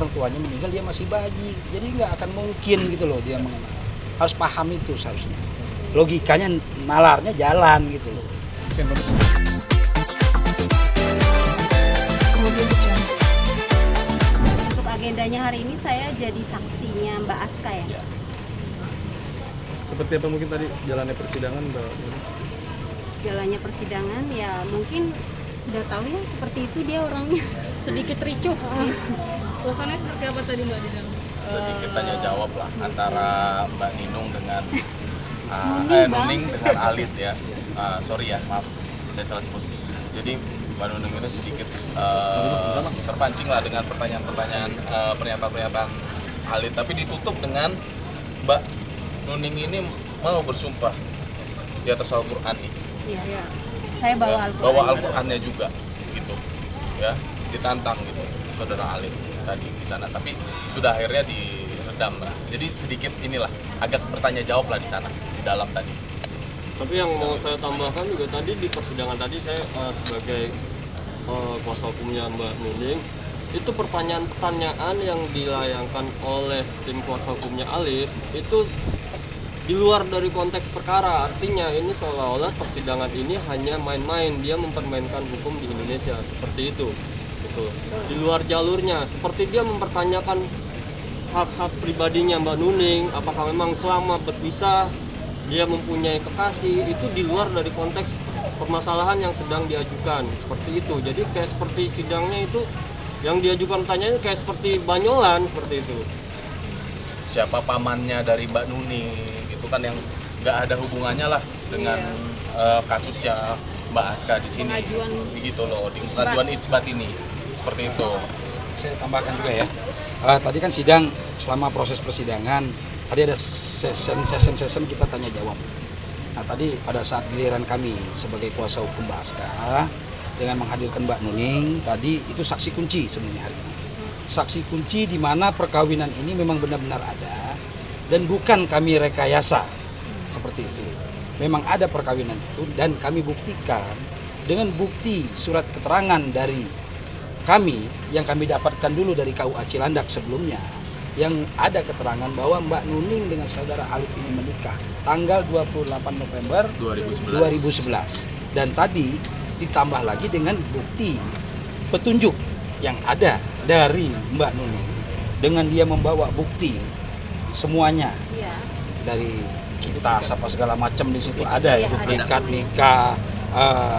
orang tuanya meninggal dia masih bayi, jadi nggak akan mungkin gitu loh dia mengenal. Harus paham itu seharusnya. Logikanya, nalarnya jalan gitu loh. Untuk agendanya hari ini saya jadi saksinya Mbak Aska ya. Ya. Seperti apa mungkin tadi jalannya persidangan, Mbak? Jalannya persidangan ya mungkin sudah tahu ya seperti itu dia orangnya. Sedikit ricuh. Suasananya seperti apa tadi Mbak di dalam? Sedikit tanya jawab lah antara Mbak Ninung dengan Nuning, Nuning dengan Alit ya. Sorry ya, maaf saya salah sebut. Jadi Mbak Nuning ini sedikit terpancing lah dengan pertanyaan-pertanyaan, pernyataan-pernyataan Alit, tapi ditutup dengan Mbak Nuning ini mau bersumpah di atas Al-Quran nih. Iya. Saya bawa Al-Quran. Bawa Al-Qurannya juga gitu ya, ditantang gitu saudara Alit tadi di sana, tapi sudah akhirnya diredam lah. Jadi sedikit inilah agak bertanya jawab lah di sana di dalam tadi. Tapi yang mau saya tambahkan juga tadi di persidangan tadi saya sebagai kuasa hukumnya Mbak Nuning, itu pertanyaan-pertanyaan yang dilayangkan oleh tim kuasa hukumnya Alif itu di luar dari konteks perkara. Artinya ini seolah-olah persidangan ini hanya main-main, dia mempermainkan hukum di Indonesia seperti itu gitu. Di luar jalurnya, seperti dia mempertanyakan hak-hak pribadinya Mbak Nuning, apakah memang selama berpisah dia mempunyai kekasih, itu di luar dari konteks permasalahan yang sedang diajukan seperti itu. Jadi kayak seperti sidangnya itu yang diajukan pertanyaan kayak seperti banyolan seperti itu. Siapa pamannya dari Mbak Nuning itu kan yang nggak ada hubungannya lah dengan kasusnya Mbak Aska di sini. Pengajuan begitu loh, di pengajuan itsbat ini seperti itu. Saya tambahkan juga ya. Tadi kan sidang, selama proses persidangan tadi ada session kita tanya jawab. Nah tadi pada saat giliran kami sebagai kuasa hukum Mbak Aska dengan menghadirkan Mbak Nuning, tadi itu saksi kunci sebenarnya hari ini. Saksi kunci di mana perkawinan ini memang benar-benar ada dan bukan kami rekayasa seperti itu. Memang ada perkawinan itu dan kami buktikan dengan bukti surat keterangan dari kami yang kami dapatkan dulu dari KUA Cilandak sebelumnya, yang ada keterangan bahwa Mbak Nuning dengan saudara Alif ini menikah tanggal 28 November 2011. Dan tadi ditambah lagi dengan bukti petunjuk yang ada dari Mbak Nuning dengan dia membawa bukti semuanya dari kita apa segala macam di situ ada ya, duplikat nikah,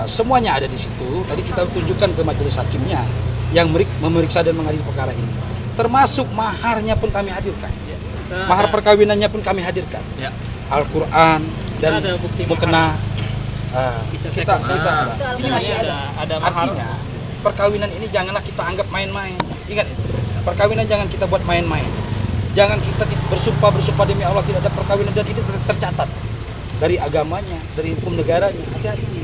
semuanya ada di situ. Tadi kita tunjukkan ke majelis hakimnya yang memeriksa dan mengadili perkara ini, termasuk maharnya pun kami hadirkan, mahar perkawinannya pun kami hadirkan, Al-Quran dan mukena. Kita ini masih ada. Artinya perkawinan ini janganlah kita anggap main-main. Ingat itu, perkawinan jangan kita buat main-main. Jangan kita bersumpah demi Allah tidak ada perkawinan, dan itu tercatat dari agamanya, dari hukum negaranya. Hati-hati.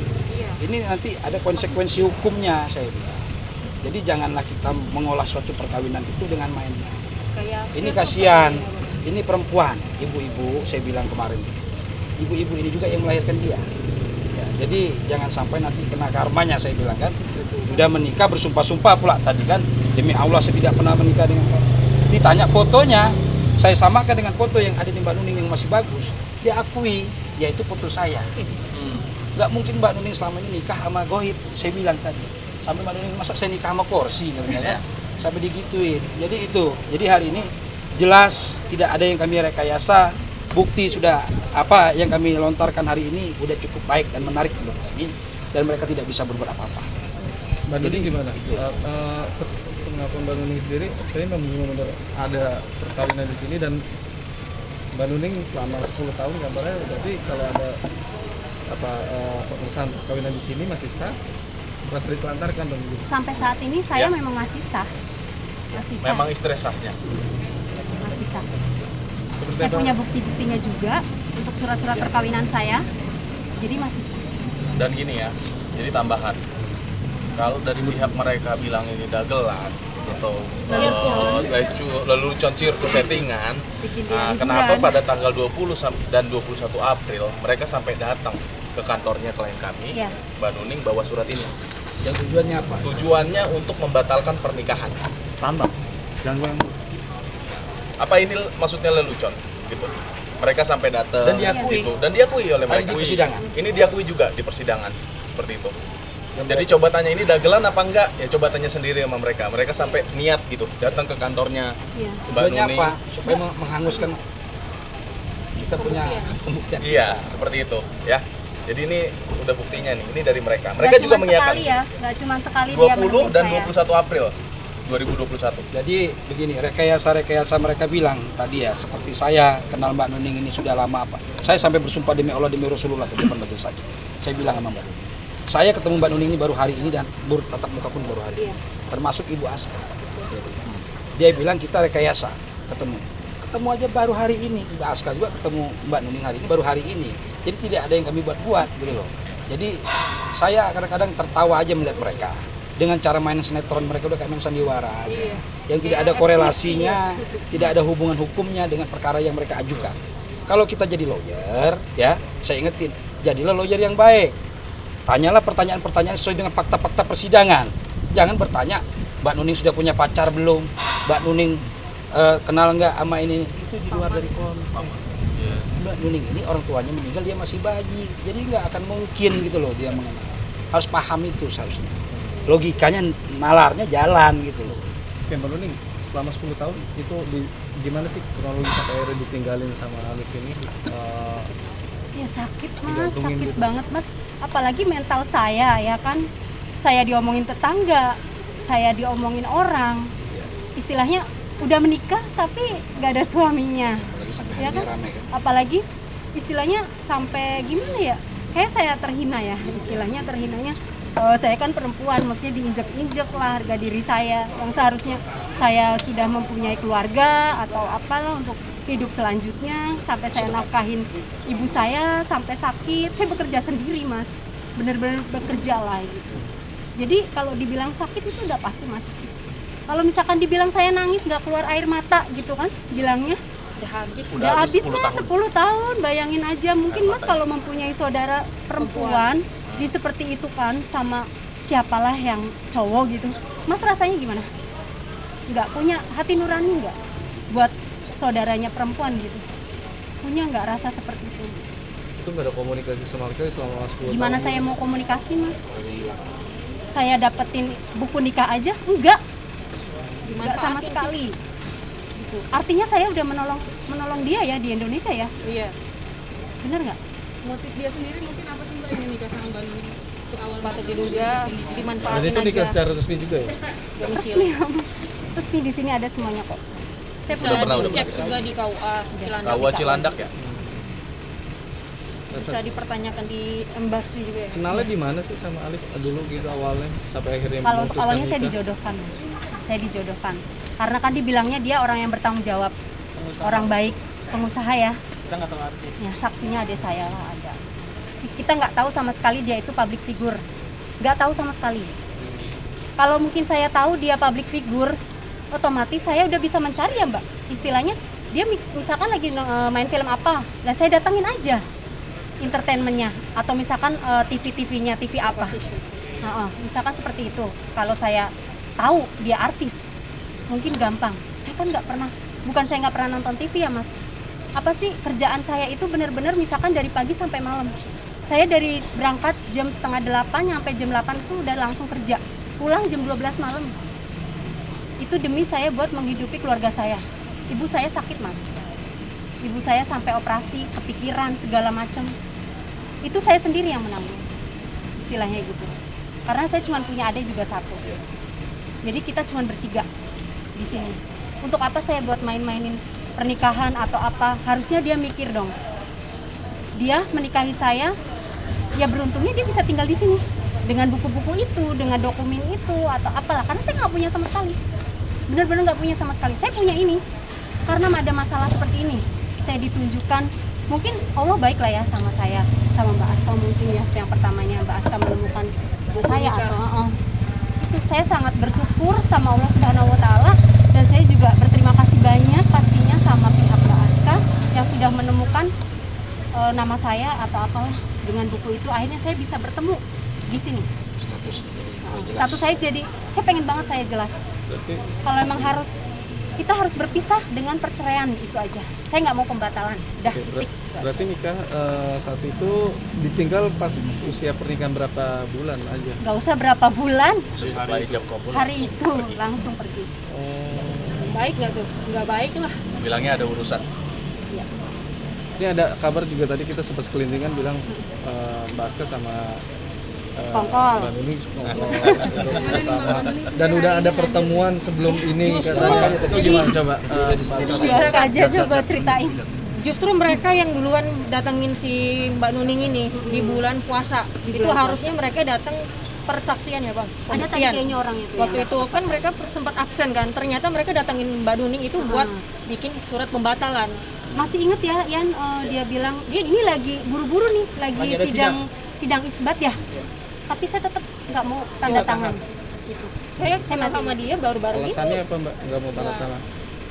Ini nanti ada konsekuensi hukumnya, saya bilang. Jadi janganlah kita mengolah suatu perkawinan itu dengan main-main. Ini kasihan, ini perempuan, ibu-ibu, saya bilang kemarin. Ibu-ibu ini juga yang melahirkan dia. Ya, jadi jangan sampai nanti kena karmanya, saya bilang kan. Sudah menikah bersumpah-sumpah pula tadi kan, demi Allah saya tidak pernah menikah dengan kamu. Ditanya fotonya, saya samakan dengan foto yang ada di Mbak Nuning yang masih bagus. Dia akui, yaitu foto saya. Nggak mungkin Mbak Nuning selama ini nikah sama goib, saya bilang tadi. Sampai Mbak Nuning, masa saya nikah sama kursi katanya kan? Sampai digituin. Jadi itu, jadi hari ini jelas tidak ada yang kami rekayasa. Bukti sudah apa yang kami lontarkan hari ini udah cukup baik dan menarik menurut kami, dan mereka tidak bisa berbuat apa-apa. Mbak Nuning gimana? Pengakuan Mbak Nuning sendiri, saya memang benar ada perkawinan di sini, dan Mbak Nuning selama 10 tahun kabarnya berarti kalau ada pengurusan perkawinan di sini masih sah, merasa ditelantarkan dong gitu. Sampai saat ini saya memang masih sah. Memang istri sahnya. Masih sah. Saya punya bukti-buktinya juga untuk surat-surat perkawinan saya. Jadi masih sah. Dan gini ya, jadi tambahan. Kalau dari pihak mereka bilang ini dagelan atau lelucon sirkus settingan, kenapa pada tanggal 20 dan 21 April mereka sampai datang ke kantornya klien kami, Mbak Nuning bawa surat ini. Yang tujuannya apa? Tujuannya untuk membatalkan pernikahan. Tambah. Gangguan. Apa ini maksudnya lelucon gitu? Mereka sampai datang Dan diakui. gitu. Dan diakui oleh Tadi mereka. di persidangan. Ini diakui juga di persidangan seperti itu. Jadi coba tanya ini dagelan apa enggak? Ya coba tanya sendiri sama mereka. Mereka sampai niat gitu datang ke kantornya Iya. Mbak Tujuannya Nuning. apa? Supaya menghanguskan kita punya pembuktian. Iya, seperti itu ya. Jadi ini udah buktinya nih. Ini dari mereka. Nggak Mereka juga cuman mengiyakan. sekali ya, nggak cuma sekali dia 20 menemui dan saya. 21 April 2021. Jadi begini, rekayasa mereka bilang tadi ya, seperti saya kenal Mbak Nuning ini sudah lama apa. Saya sampai bersumpah demi Allah demi Rasulullah di depan majelis hakim. Saya bilang sama Mbak Nuning, saya ketemu Mbak Nuning ini baru hari ini dan baru tatap muka pun baru hari ini. Iya. Termasuk Ibu Aska. Dia bilang kita rekayasa ketemu aja baru hari ini. Mbak Aska juga ketemu Mbak Nuning hari ini baru hari ini. Jadi tidak ada yang kami buat gitu loh. Jadi saya kadang-kadang tertawa aja melihat mereka dengan cara main sinetron mereka udah kayak main sandiwara aja. Yang tidak ada korelasinya, tidak ada hubungan hukumnya dengan perkara yang mereka ajukan. Kalau kita jadi lawyer, ya saya ingetin, jadilah lawyer yang baik. Tanyalah pertanyaan-pertanyaan sesuai dengan fakta-fakta persidangan. Jangan bertanya, Mbak Nuning sudah punya pacar belum? Mbak Nuning kenal nggak sama ini? Itu di luar dari konteks. Mbak Nuning ini orang tuanya meninggal, dia masih bayi. Jadi nggak akan mungkin gitu loh dia mengenal. Harus paham itu seharusnya. Logikanya, nalarnya jalan gitu loh. Oke, Mbak Nuning, selama 10 tahun itu gimana sih kronologi sampai akhirnya ditinggalin sama Alif ini? Ya sakit mas, Digantungin sakit gitu. banget mas. Apalagi mental saya ya kan. Saya diomongin tetangga, saya diomongin orang. Istilahnya udah menikah tapi nggak ada suaminya. Apalagi sampai Ya hari kan? ini rame kan. Apalagi istilahnya sampai gimana ya? Kayak saya terhina ya, istilahnya terhinanya. Saya kan perempuan, maksudnya diinjek-injek lah harga diri saya. Yang seharusnya saya sudah mempunyai keluarga atau apalah untuk hidup selanjutnya. Sampai saya nafkahin ibu saya sampai sakit. Saya bekerja sendiri mas, bener-bener bekerja lah gitu. Jadi kalau dibilang sakit itu udah pasti mas sakit. Kalau misalkan dibilang saya nangis nggak keluar air mata gitu kan, bilangnya udah habis mas 10 tahun. Bayangin aja, mungkin mas kalau mempunyai saudara perempuan di seperti itu kan sama siapalah yang cowok gitu, mas rasanya gimana? Nggak punya hati nurani nggak buat saudaranya perempuan gitu? Punya nggak rasa seperti itu? Itu nggak ada komunikasi sama sekali selama 10 Gimana tahun. saya mau komunikasi mas? Saya dapetin buku nikah aja enggak sama sekali gitu. Artinya saya udah menolong dia ya di Indonesia ya, Iya. bener nggak? Motif dia sendiri mungkin apa sih Mbak ini nikah sama Mbak Nuning? Untuk awal Patut diduga Berarti dimanfaatin itu nikah aja secara resmi juga ya? domisili. Resmi lah mas, resmi di sini ada semuanya kok. Saya Bisa Udah pernah, dicek pernah. juga di KUA Cilandak. Kawah Cilandak ya? Bisa dipertanyakan di embasi juga ya. Kenalnya di mana sih sama Alif dulu gitu awalnya sampai akhirnya Kalau untuk memutuskan awalnya saya nikah? dijodohkan mas, saya dijodohkan karena kan dibilangnya dia orang yang bertanggung jawab, orang baik, pengusaha ya. Ya saksinya adik saya lah ada. Kita nggak tahu sama sekali dia itu public figure, nggak tahu sama sekali. Kalau mungkin saya tahu dia public figure, otomatis saya udah bisa mencari ya mbak. Istilahnya dia misalkan lagi main film apa, lah saya datangin aja entertainmentnya atau misalkan TV-TV-nya, TV apa. Misalkan seperti itu. Kalau saya tahu dia artis, mungkin gampang. Saya kan nggak pernah, bukan saya nggak pernah nonton TV ya mas. Apa sih kerjaan saya itu benar-benar misalkan dari pagi sampai malam. Saya dari berangkat jam 7:30 sampai jam 8 tuh udah langsung kerja. Pulang jam 12 malam. Itu demi saya buat menghidupi keluarga saya. Ibu saya sakit mas. Ibu saya sampai operasi, kepikiran segala macam. Itu saya sendiri yang menanggung. Istilahnya gitu. Karena saya cuma punya adik juga satu. Jadi kita cuma bertiga di sini. Untuk apa saya buat main-mainin pernikahan atau apa? Harusnya dia mikir dong. Dia menikahi saya, ya beruntungnya dia bisa tinggal di sini dengan buku-buku itu, dengan dokumen itu atau apalah. Karena saya nggak punya sama sekali. Benar-benar nggak punya sama sekali. Saya punya ini karena ada masalah seperti ini. Saya ditunjukkan, mungkin Allah baik lah ya sama saya, sama Mbak Aska mungkin ya. Yang pertamanya Mbak Aska menemukan saya atau itu saya sangat bersyukur sama Allah Subhanahu Wa Taala dan saya juga berterima kasih banyak pastinya sama pihak Mbak Aska yang sudah menemukan nama saya atau apalah dengan buku itu. Akhirnya saya bisa bertemu di sini. Status Status saya jadi, saya pengen banget saya jelas. Berarti Kalau emang harus kita harus berpisah dengan perceraian, itu aja. Saya nggak mau pembatalan, udah. Oke, titik, itu aja. berarti nikah saat itu ditinggal pas usia pernikahan berapa bulan aja? Nggak usah berapa bulan, Setelah ijab kabul hari itu langsung pergi. Baik nggak tuh? Nggak baik lah. bilangnya ada urusan. Ini ada kabar juga tadi kita sempat sekelintingan bilang Mbak Aska sama Sekongkol. Mbak Nuning sekongkol. Dan udah ada pertemuan sebelum ini katanya. Itu gimana coba? Biar aja coba ceritain. Justru mereka yang duluan datengin si Mbak Nuning ini di bulan puasa. Itu harusnya mereka datang persaksian ya bang. Ada tadi Pembuktian. kayaknya orang itu. Waktu yang- itu kan mereka sempat absen kan. Ternyata mereka datengin Mbak Nuning itu buat bikin surat pembatalan. Masih inget ya, Yan, dia bilang dia ini lagi buru-buru nih, lagi sidang isbat ya. Tapi saya tetap nggak mau tanda tangan. Gitu. Saya Saya masih sama dia baru-baru ini. Alasannya apa Mbak? Nggak mau tanda tangan?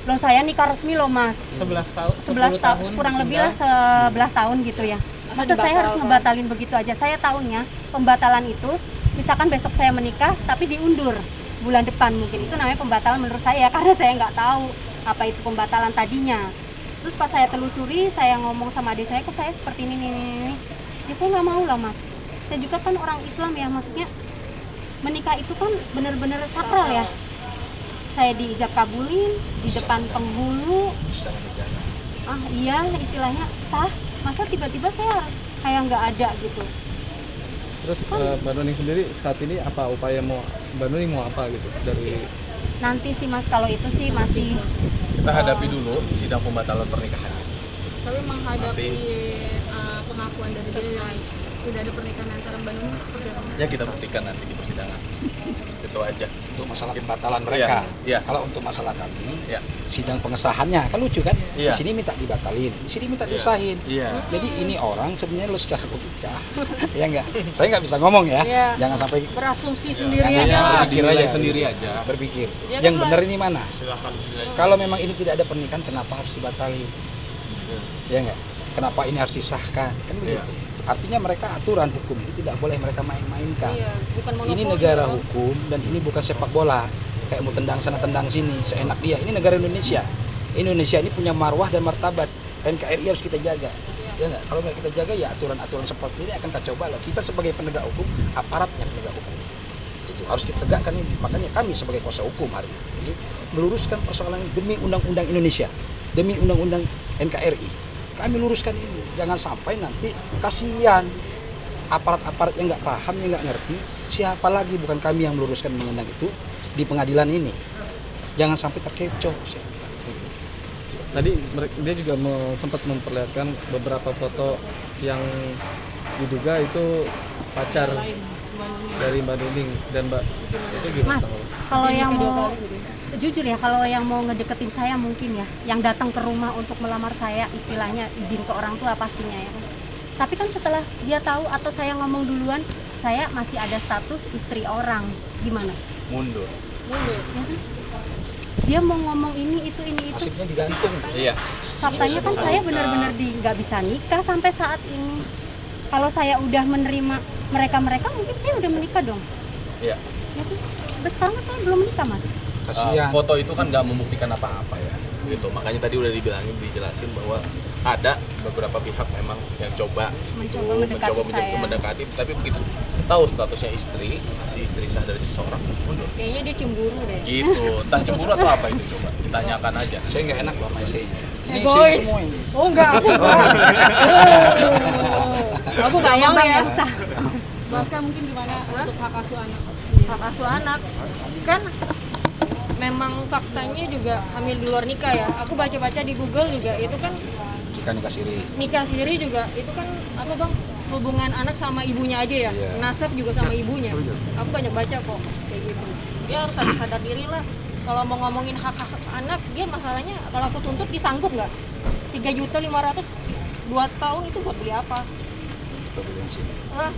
Loh saya nikah resmi loh mas. 11 tahun. 11 tahun, kurang lebih lah 11 tahun gitu ya. Masa saya harus ngebatalin begitu aja? Saya tahunya pembatalan itu, misalkan besok saya menikah tapi diundur bulan depan mungkin. Itu namanya pembatalan menurut saya, karena saya nggak tahu apa itu pembatalan tadinya. Terus pas saya telusuri, saya ngomong sama adik saya, kok saya seperti ini. Ya saya nggak mau lah mas. Saya juga kan orang Islam ya, maksudnya menikah itu kan bener-bener sakral ya. Saya diijab kabulin di depan penghulu. Iya istilahnya sah. Masa tiba-tiba saya harus kayak nggak ada gitu. Terus Mbak Nuning sendiri saat ini apa upaya Mbak Nuning mau apa gitu dari Nanti sih mas, kalau itu sih masih Kita hadapi dulu sidang pembatalan pernikahan. Tapi menghadapi pengakuan dari dia tidak ada pernikahan antara Mbak Nuning seperti apa? Ya kita buktikan nanti di persidangan. Itu aja. Untuk masalah pembatalan mereka. Iya. Kalau untuk masalah kami, Ya. sidang pengesahannya kan lucu kan? Iya. Di sini minta dibatalin, di sini minta disahin. Iya. Jadi ini orang sebenarnya lo secara logika, ya enggak? Saya nggak bisa ngomong ya. Iya. Jangan sampai Berasumsi sendiri jangan aja. berpikir dinilai aja. sendiri aja. Berpikir. Dia Yang kan benar ini mana? Silahkan dinilai. Kalau memang ini tidak ada pernikahan, kenapa harus dibatalin? Ya enggak? Kenapa ini harus disahkan? Kan begitu. Artinya mereka aturan hukum ini tidak boleh mereka main-mainkan. Iya, bukan monopoli. Ini negara Bang. hukum dan ini bukan sepak bola. Kayak mau tendang sana tendang sini, seenak dia. Ini negara Indonesia. Indonesia ini punya marwah dan martabat. NKRI harus kita jaga. Ya enggak? Kalau nggak kita jaga ya aturan-aturan seperti ini akan kacau balau. Kita sebagai penegak hukum, aparatnya penegak hukum. Itu harus kita tegakkan ini. Makanya kami sebagai kuasa hukum hari ini meluruskan persoalan ini demi undang-undang Indonesia, demi undang-undang NKRI. Kami luruskan ini. Jangan sampai nanti kasihan aparat-aparat yang nggak paham, yang nggak ngerti. Siapa lagi bukan kami yang meluruskan undang-undang itu di pengadilan ini. Jangan sampai terkecoh. tadi dia juga sempat memperlihatkan beberapa foto yang diduga itu pacar dari Mbak Nuning dan Mbak itu gimana? Mas, kalau yang mau jujur ya, kalau yang mau ngedeketin saya mungkin ya, yang datang ke rumah untuk melamar saya, istilahnya izin ke orang tua pastinya ya. Tapi kan setelah dia tahu atau saya ngomong duluan, saya masih ada status istri orang, gimana? Mundur. Ya kan? Dia mau ngomong ini itu. Nasibnya digantung. Iya. Faktanya kan saya benar-benar nggak bisa nikah sampai saat ini. Kalau saya udah menerima mereka mungkin saya udah menikah dong. Iya. Ya kan? Sampai sekarang kan saya belum menikah mas. Kasihan. Foto itu kan nggak membuktikan apa-apa ya, gitu. Makanya tadi udah dijelasin bahwa ada beberapa pihak memang yang Mencoba mendekati saya. mendekati, tapi begitu tahu statusnya istri, si istri sah dari seseorang mundur. Kayaknya dia cemburu deh. Gitu, entah cemburu atau apa itu coba ditanyakan aja. Saya nggak enak loh sama istrinya. Ini Boys. istri semua ini. Oh enggak, aku enggak. Aku enggak Saya mau bang ya. yang sah. Bahkan mungkin gimana untuk hak asuh anak? Hak asuh anak kan memang faktanya juga hamil di luar nikah ya. Aku baca-baca di Google juga itu kan Nikah siri. nikah sendiri juga itu kan apa bang, hubungan anak sama ibunya aja ya. Iya. Nasab juga sama ibunya. Aku banyak baca kok kayak gitu. Dia harus sadar diri lah. Kalau mau ngomongin hak anak, dia masalahnya kalau aku tuntut disanggup nggak? 3.500.000 2 tahun itu buat beli apa? Hah?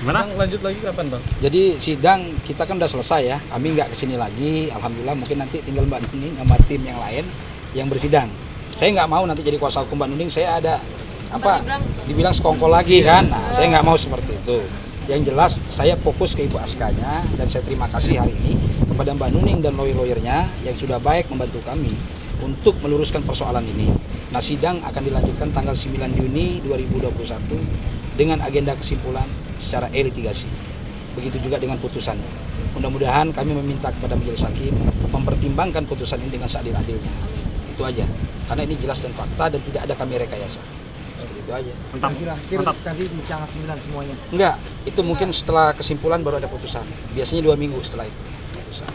Bang, lanjut lagi kapan bang? Jadi sidang kita kan udah selesai ya. Kami nggak kesini lagi. Alhamdulillah mungkin nanti tinggal Mbak Nuning sama tim yang lain yang bersidang. Saya nggak mau nanti jadi kuasa hukum Mbak Nuning. Saya ada apa? Dibilang sekongkol lagi kan. Nah, saya nggak mau seperti itu. Yang jelas saya fokus ke Ibu Askanya dan saya terima kasih hari ini kepada Mbak Nuning dan lawyer-lawyernya yang sudah baik membantu kami untuk meluruskan persoalan ini. Nah, sidang akan dilanjutkan tanggal 9 Juni 2021 dengan agenda kesimpulan secara e-litigasi. Begitu juga dengan putusannya. Mudah-mudahan kami meminta kepada majelis hakim mempertimbangkan putusan ini dengan seadil-adilnya. Itu aja. Karena ini jelas dan fakta dan tidak ada kami rekayasa. Seperti itu aja. Mantap. Nanti bicara 9 semuanya. Enggak, itu mungkin setelah kesimpulan baru ada putusan. Biasanya 2 minggu setelah itu putusan.